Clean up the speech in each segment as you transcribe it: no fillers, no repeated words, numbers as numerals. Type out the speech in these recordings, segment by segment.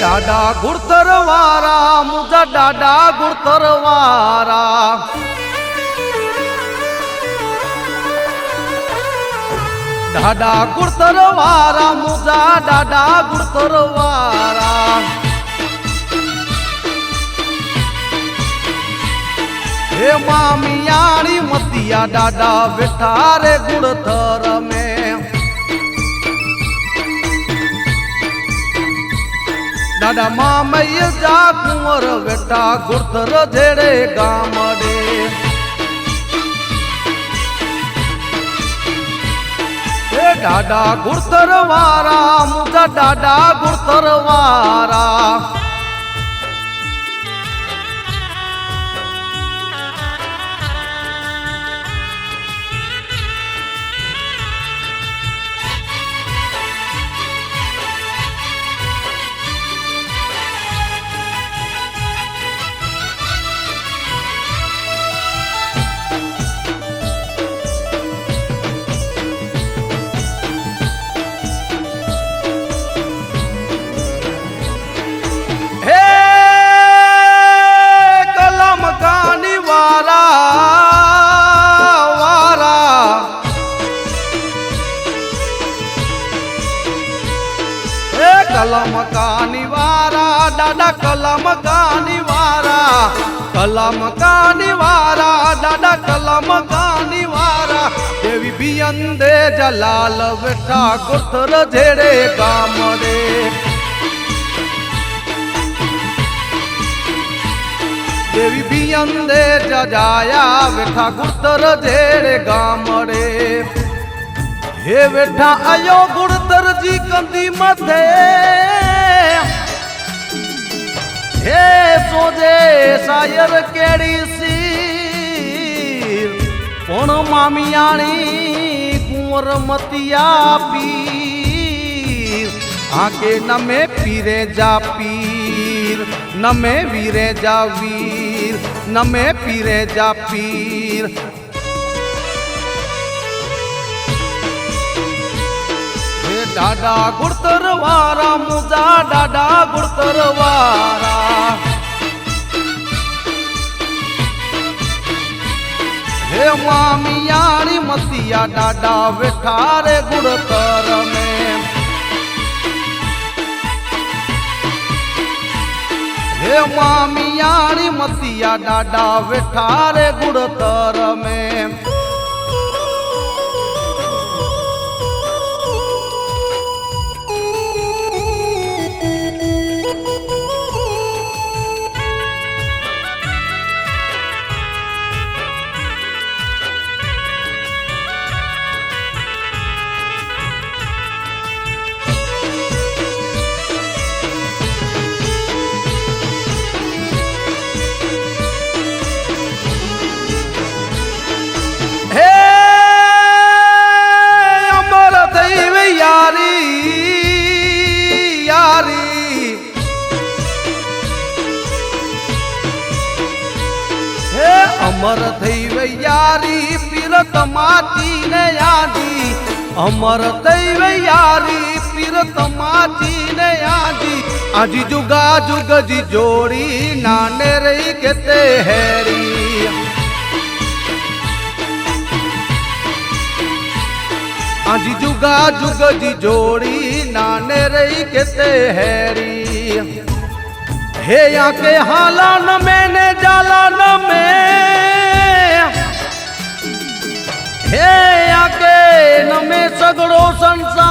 डाडा गुड़तर वारा मुझा डाडा गुड़तर वारा डाडा गुड़तर वारा मुझा डाडा गुड़तर वारा हे मामियाणी मतिया डाडा बैठा रे गुड़तर में डाडा मामैया जा कुंवर बेटा गुड़तर झेड़े गामड़े डाडा गुड़तर वारा मुझा डाडा गुड़तर वारा कलम का निवारा डाडा कलम का निवारा कलम का निवारा डाडा कलम का निवारा देवी बियंदे जलाल बेटा गुड़तर झेड़े गामड़े देवी बियंदे जजाया बेटा गुड़तर झेड़े गामड़े हे बेटा आयो गुड़तर जी कंदी मथे हे सोजे शायर केड़ी सीर पण मामियाणी कुंवर मतिया पीर आके नमे पीरे जा पीर नमे वीरे जा वीर नमे पीरे जा पीर डाडा गुड़तर वारा मुझा डाडा गुड़तर वारा हे मामियाणी मतिया डाडा बैठा रे गुड़तर में हे मामियाणी मतिया डाडा बैठा रे गुड़तर में अमर थई वे यारी पीरत माची ने यादी अमर थई वे यारी पीरत माची ने यादी आजी जुगा जुग जी जोड़ी नाने रही केते हैरी आजी जुगा जुग जी जोड़ी नाने रही केते हैरी हे आके हाला न मैंने जाला न में हे आके न में सगड़ो संसार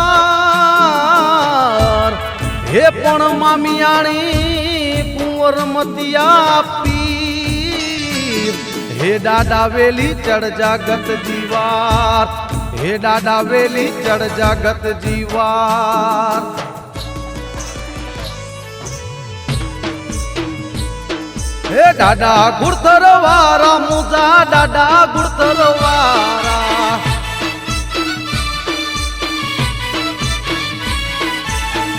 हे पण मामियाणी कुंवर मतिया पीर हे डाडा वेली चढ़ जागत जीवार हे डाडा वेली चढ़ जागत जीवार हे डाडा गुड़तर वारा मुझा डाडा गुड़तर वारा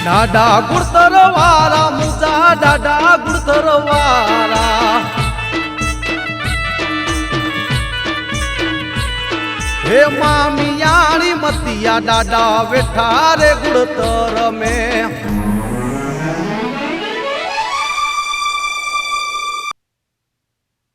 डाडा गुड़तर वारा मुझा डाडा गुड़तर वारा हे मामियाणी मतिया डाडा बैठा रे गुड़तर में